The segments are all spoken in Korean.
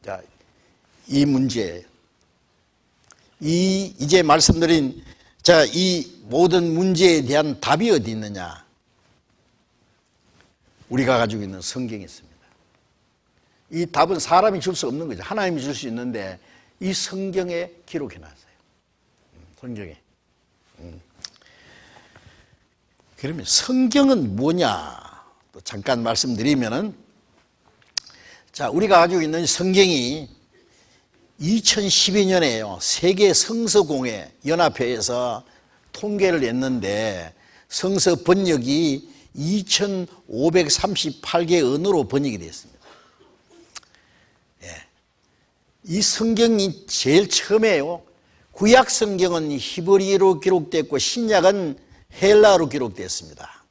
자, 이 문제, 이제 말씀드린 이 모든 문제에 대한 답이 어디 있느냐? 우리가 가지고 있는 성경에 있습니다. 이 답은 사람이 줄 수 없는 거죠. 하나님이 줄 수 있는데 이 성경에 기록해 놨어요. 성경에. 그러면 성경은 뭐냐? 또 잠깐 말씀드리면은, 자, 우리가 가지고 있는 성경이 2012년에요. 세계 성서공회 연합회에서 통계를 냈는데 성서 번역이 2,538개 언어로 번역이 됐습니다. 예. 이 성경이 제일 처음에요. 구약 성경은 히브리어로 기록됐고 신약은 헬라어로 기록됐습니다.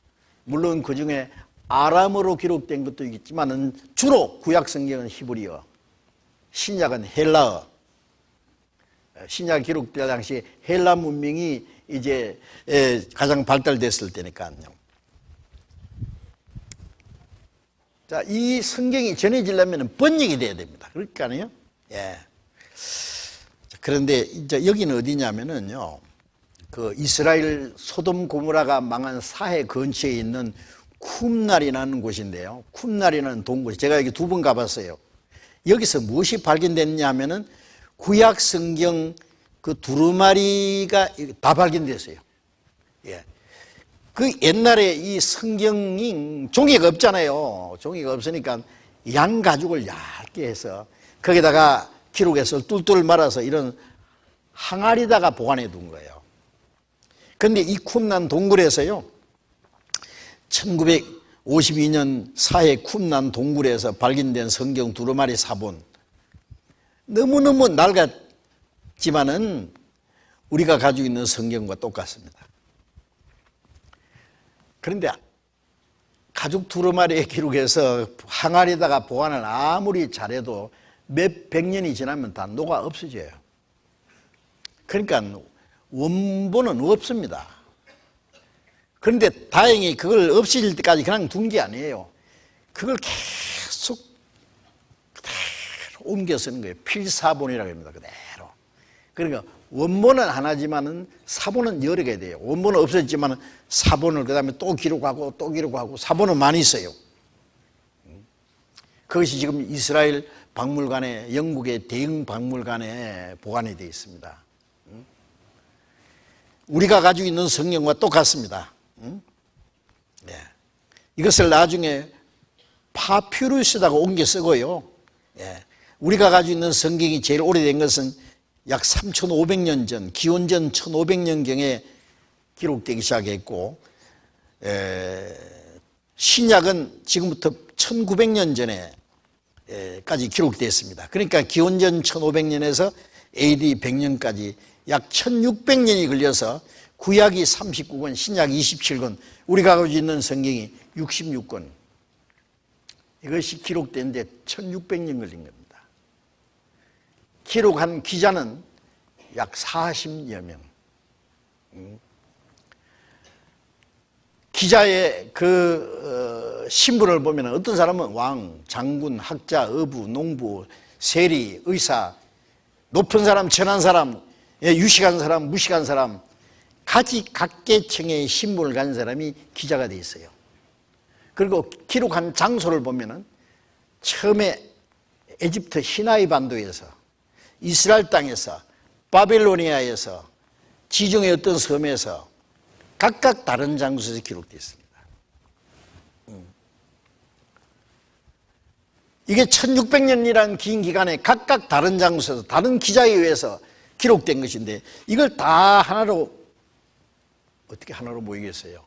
물론 그 중에 아람어로 기록된 것도 있지만 주로 구약 성경은 히브리어, 신약은 헬라어. 신약 기록될 당시 헬라 문명이 이제 가장 발달됐을 때니까요. 자, 이 성경이 전해지려면 번역이 돼야 됩니다. 그러니까요. 예. 그런데 이제 여기는 어디냐면은요, 그 이스라엘 소돔 고모라가 망한 사해 근처에 있는 쿰날이라는 곳인데요. 쿰날이라는 동굴, 제가 여기 2번 가봤어요. 여기서 무엇이 발견됐냐 하면은 구약 성경 그 두루마리가 다 발견됐어요. 예. 그 옛날에 이 성경이 종이가 없잖아요. 종이가 없으니까 양 가죽을 얇게 해서 거기다가 기록해서 뚫뚫 말아서 이런 항아리다가 보관해 둔 거예요. 그런데 이 쿰난 동굴에서요, 1952년 사해 쿰난 동굴에서 발견된 성경 두루마리 사본, 너무너무 낡았지만은 우리가 가지고 있는 성경과 똑같습니다. 그런데 가죽 두루마리에 기록해서 항아리에다가 보관을 아무리 잘해도 몇 백 년이 지나면 다 녹아 없어져요. 그러니까 원본은 없습니다. 그런데 다행히 그걸 없어질 때까지 그냥 둔 게 아니에요. 그걸 계속 그대로 옮겨 쓰는 거예요. 필사본이라고 합니다. 그대로. 그러니까 원본은 하나지만은 사본은 여러 개 돼요. 원본은 없었지만 사본을 그다음에 또 기록하고 또 기록하고 사본은 많이 있어요. 그것이 지금 이스라엘 박물관에, 영국의 대형 박물관에 보관이 되어 있습니다. 우리가 가지고 있는 성경과 똑같습니다. 네. 이것을 나중에 파퓨루스라고 옮겨 쓰고요. 예. 우리가 가지고 있는 성경이 제일 오래된 것은 약 3,500년 전, 기원전 1,500년경에 기록되기 시작했고, 신약은 지금부터 1900년 전에까지 기록됐습니다. 그러니까 기원전 1500년에서 AD 100년까지 약 1600년이 걸려서 구약이 39권, 신약 27권, 우리가 가지고 있는 성경이 66권. 이것이 기록된 데 1600년 걸린 겁니다. 기록한 기자는 약 40여 명. 기자의 그 신분을 보면 어떤 사람은 왕, 장군, 학자, 어부, 농부, 세리, 의사, 높은 사람, 천한 사람, 유식한 사람, 무식한 사람, 각계층의 신분을 가진 사람이 기자가 돼 있어요. 그리고 기록한 장소를 보면은 처음에 에집트 시나이 반도에서, 이스라엘 땅에서, 바벨로니아에서, 지중해 어떤 섬에서 각각 다른 장소에서 기록되어 있습니다. 이게 1600년이라는 긴 기간에 각각 다른 장소에서 다른 기자에 의해서 기록된 것인데 이걸 다 하나로 어떻게 하나로 모이겠어요?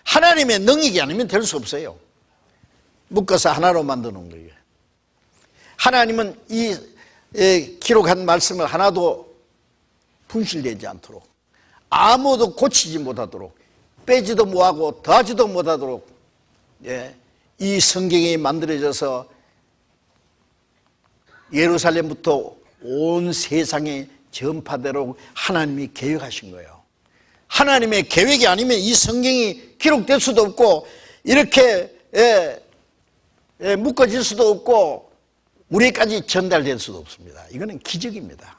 하나님의 능력이 아니면 될 수 없어요. 묶어서 하나로 만드는 거예요. 하나님은 이 기록한 말씀을 하나도 분실되지 않도록, 아무도 고치지 못하도록, 빼지도 못하고 더하지도 못하도록 이 성경이 만들어져서 예루살렘부터 온 세상에 전파되도록 하나님이 계획하신 거예요. 하나님의 계획이 아니면 이 성경이 기록될 수도 없고 이렇게 묶어질 수도 없고 우리까지 전달될 수도 없습니다. 이거는 기적입니다.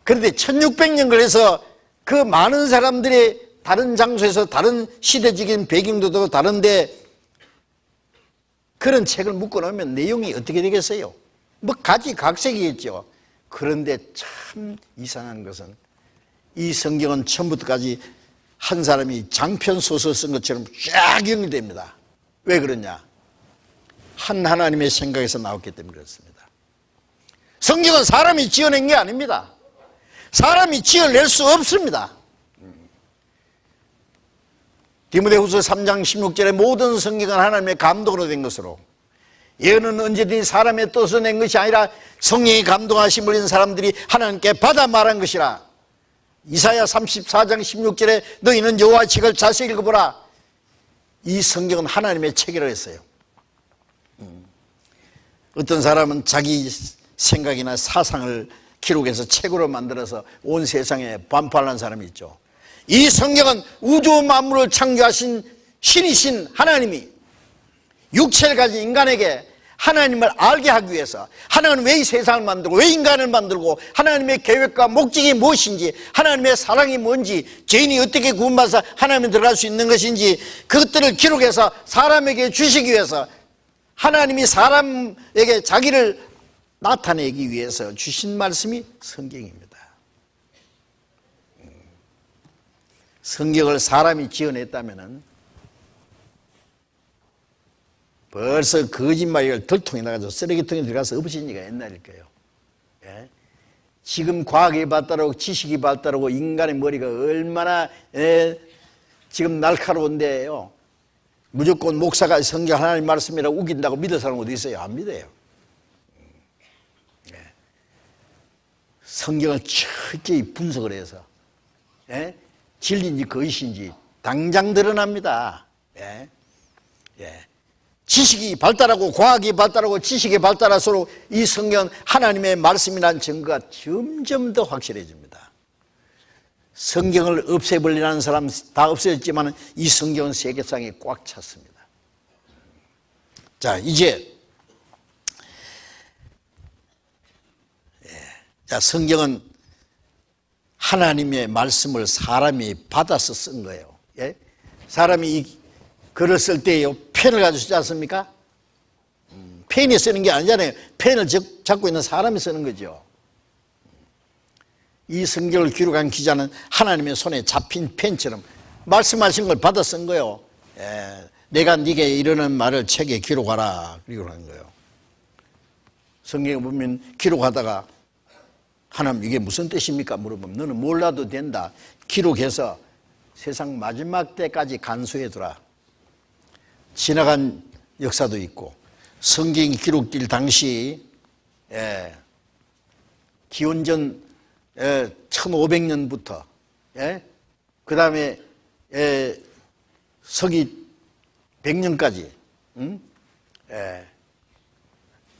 그런데 1600년 걸려서 그 많은 사람들이 다른 장소에서 다른 시대적인 배경도 다른데 그런 책을 묶어놓으면 내용이 어떻게 되겠어요? 뭐 가지각색이겠죠. 그런데 참 이상한 것은 이 성경은 처음부터까지 한 사람이 장편 소설 쓴 것처럼 쫙 연결됩니다. 왜 그러냐? 한 하나님의 생각에서 나왔기 때문에 그렇습니다. 성경은 사람이 지어낸 게 아닙니다. 사람이 지어낼 수 없습니다. 디모데후서 3장 16절에 모든 성경은 하나님의 감동으로 된 것으로 예언은 언제든지 사람의 뜻으로 낸 것이 아니라 성령이 감동하심을 입은 사람들이 하나님께 받아 말한 것이라. 이사야 34장 16절에 너희는 여호와의 책을 자세히 읽어보라. 이 성경은 하나님의 책이라고 했어요. 어떤 사람은 자기 생각이나 사상을 기록해서 책으로 만들어서 온 세상에 반발하는 사람이 있죠. 이 성경은 우주 만물을 창조하신 신이신 하나님이 육체를 가진 인간에게 하나님을 알게 하기 위해서 하나님은 왜 이 세상을 만들고 왜 인간을 만들고 하나님의 계획과 목적이 무엇인지 하나님의 사랑이 뭔지 죄인이 어떻게 구원받아서 하나님에 들어갈 수 있는 것인지 그것들을 기록해서 사람에게 주시기 위해서 하나님이 사람에게 자기를 나타내기 위해서 주신 말씀이 성경입니다. 성경을 사람이 지어냈다면 벌써 거짓말을 덜통에 나가서 쓰레기통에 들어가서 없어진 지가 옛날일 거예요. 예? 지금 과학이 발달하고 지식이 발달하고 인간의 머리가 얼마나 지금 날카로운데요. 무조건 목사가 성경 하나님 말씀이라고 우긴다고 믿을 사람 어디 있어요? 안 믿어요. 예. 성경을 철저히 분석을 해서 진리인지 거짓인지 당장 드러납니다. 예. 예. 지식이 발달하고 과학이 발달하고 지식이 발달할수록 이 성경은 하나님의 말씀이라는 증거가 점점 더 확실해집니다. 성경을 없애버리라는 사람 다 없어졌지만 이 성경은 세계상에 꽉 찼습니다. 자, 이제 자, 성경은 하나님의 말씀을 사람이 받아서 쓴 거예요. 예? 사람이 이 글을 쓸 때요, 펜을 가지고 쓰지 않습니까? 펜이 쓰는 게 아니잖아요. 펜을 잡고 있는 사람이 쓰는 거죠. 이 성경을 기록한 기자는 하나님의 손에 잡힌 펜처럼 말씀하신 걸 받아 쓴 거예요. 내가 네게 이러는 말을 책에 기록하라. 그리고 하는 거예요. 성경에 보면 기록하다가 하나님 이게 무슨 뜻입니까? 물어보면 너는 몰라도 된다. 기록해서 세상 마지막 때까지 간수해두라. 지나간 역사도 있고 성경이 기록될 당시 기원전 1500년부터 그 다음에 서기 100년까지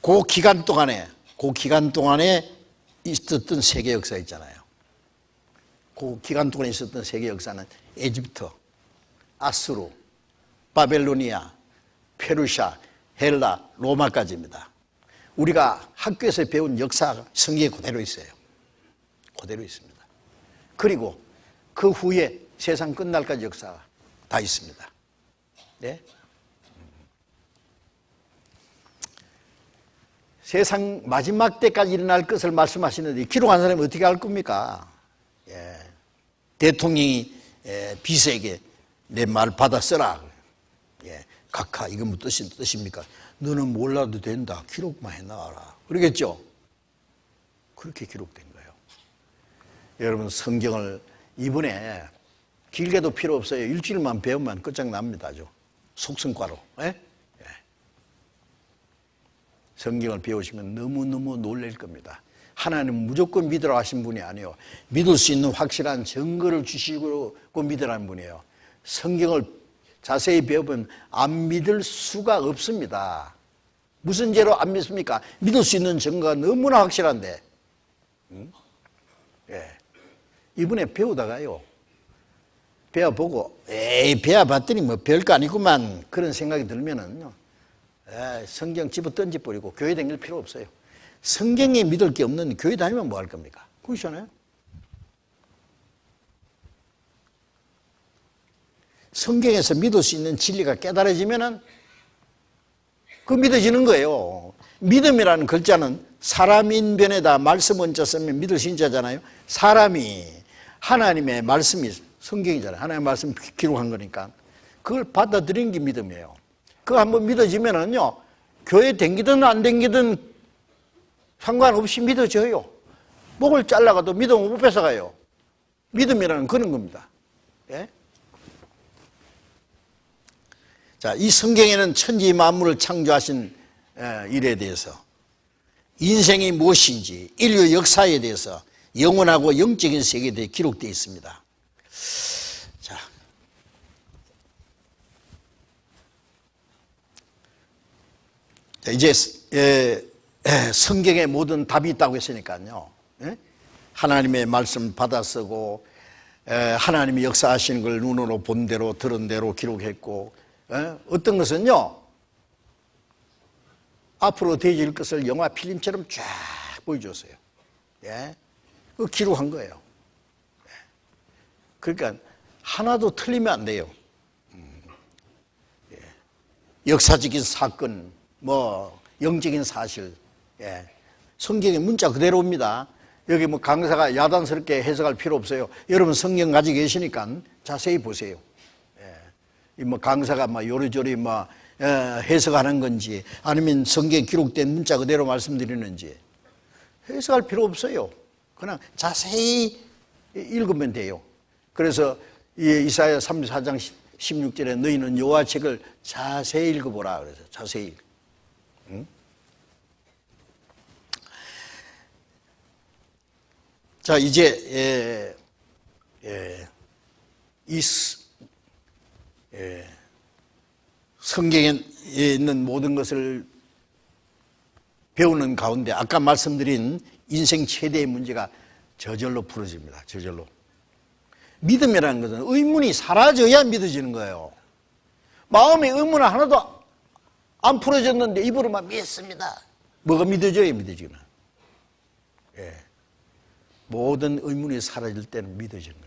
그 기간 동안에 있었던 세계 역사 있잖아요. 그 기간 동안에 있었던 세계 역사는 에집트, 아수르, 바벨로니아, 페르시아, 헬라, 로마까지입니다. 우리가 학교에서 배운 역사가 성경에 그대로 있어요. 그대로 있습니다. 그리고 그 후에 세상 끝날까지 역사가 다 있습니다. 네? 세상 마지막 때까지 일어날 것을 말씀하시는데 기록한 사람이 어떻게 알 겁니까? 대통령이 비서에게 내 말 받아 써라. 각하 이건 무슨 뜻입니까? 너는 몰라도 된다. 기록만 해놔라. 그러겠죠? 그렇게 기록된 거예요. 여러분 성경을 이번에 길게도 필요 없어요. 일주일만 배우면 끝장납니다. 아주 속성과로. 성경을 배우시면 너무너무 놀랄 겁니다. 하나님은 무조건 믿으라고 하신 분이 아니에요. 믿을 수 있는 확실한 증거를 주시고 믿으라는 분이에요. 성경을 자세히 배워보면 안 믿을 수가 없습니다. 무슨 죄로 안 믿습니까? 믿을 수 있는 증거가 너무나 확실한데. 이번에 배우다가요. 배워보고 배워봤더니 뭐 별거 아니구만 그런 생각이 들면은요. 성경 집어 던져버리고 교회 다닐 필요 없어요. 성경에 믿을 게 없는 교회 다니면 뭐 할 겁니까? 그렇잖아요. 성경에서 믿을 수 있는 진리가 깨달아지면은 그 믿어지는 거예요. 믿음이라는 글자는 사람인 변에다 말씀 원자 쓰면 믿을 수 있는 자잖아요. 사람이 하나님의 말씀이 성경이잖아요. 하나님의 말씀 기록한 거니까 그걸 받아들이는 게 믿음이에요. 그거 한번 믿어지면은요, 교회 댕기든 안 댕기든 상관없이 믿어져요. 목을 잘라가도 믿음을 못 뺏어가요. 믿음이라는 그런 겁니다. 예? 자, 이 성경에는 천지 만물을 창조하신 일에 대해서, 인생이 무엇인지, 인류 역사에 대해서, 영원하고 영적인 세계에 대해 기록되어 있습니다. 자, 이제 성경에 모든 답이 있다고 했으니까요. 하나님의 말씀 받아 쓰고 하나님이 역사하시는 걸 눈으로 본 대로 들은 대로 기록했고, 어떤 것은요, 앞으로 되어질 것을 영화 필름처럼 쫙 보여줬어요. 예? 그 기록한 거예요. 그러니까 하나도 틀리면 안 돼요. 예. 역사적인 사건, 뭐 영적인 사실, 예. 성경의 문자 그대로입니다. 여기 뭐 강사가 야단스럽게 해석할 필요 없어요. 여러분 성경 가지고 계시니까 자세히 보세요. 예. 뭐 강사가 막 요리조리 뭐 해석하는 건지 아니면 성경에 기록된 문자 그대로 말씀드리는지 해석할 필요 없어요. 그냥 자세히 읽으면 돼요. 그래서 이사야 34장 16절에 너희는 여호와 책을 자세히 읽어보라 그래서 자세히. 응? 자, 이제 성경에 있는 모든 것을 배우는 가운데 아까 말씀드린 인생 최대의 문제가 저절로 풀어집니다. 저절로. 믿음이라는 것은 의문이 사라져야 믿어지는 거예요. 마음의 의문 하나도 안 풀어졌는데 입으로만 믿습니다. 뭐가 믿어져야 믿어지나. 예. 모든 의문이 사라질 때는 믿어지는 거예요.